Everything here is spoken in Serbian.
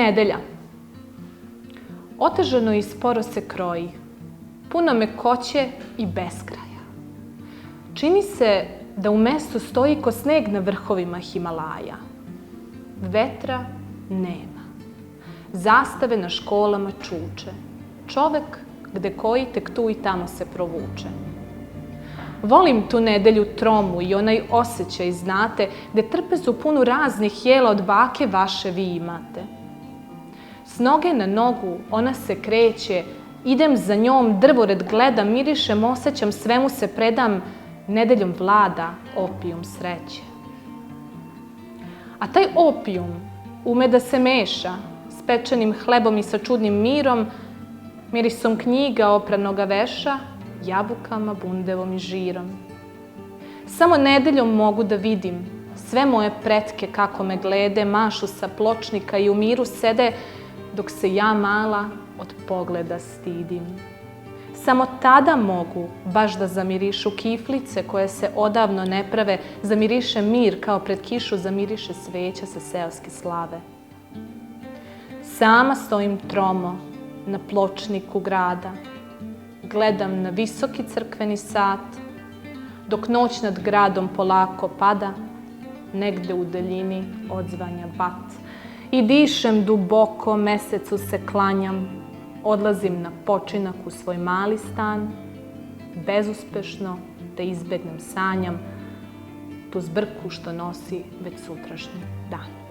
Nedelja. Otežano i sporo se kroji, puno mekoće i beskraja. Čini se da u mestu stoji ko sneg na vrhovima Himalaja. Vetra nema. Zastave na školama čuče. Čovek gde koji tek tu i tamo se provuče. Volim tu nedelju tromu i onaj osjećaj, znate, gde trpezu punu raznih jela od bake vaše vi imate. S noge na nogu ona se kreće, idem za njom, drvored gledam, mirišem, osjećam, svemu se predam, nedeljom vlada opijum sreće. A taj opijum ume da se meša s pečenim hlebom i sa čudnim mirom, mirisom knjiga, opranoga veša, jabukama, bundevom i žirom. Samo nedeljom mogu da vidim sve moje pretke kako me glede, mašu sa pločnika i u miru sede, dok se ja mala od pogleda stidim. Samo tada mogu baš da zamirišu kiflice koje se odavno ne prave, zamiriše mir kao pred kišu zamiriše sveća sa seoske slave. Sama stojim tromo na pločniku grada, gledam na visoki crkveni sat, dok noć nad gradom polako pada, negde u daljini odzvanja bat. I dišem duboko, mesecu se klanjam, odlazim na počinak u svoj mali stan, bezuspešno da izbegnem sanjam tu zbrku što nosi već sutrašnji dan.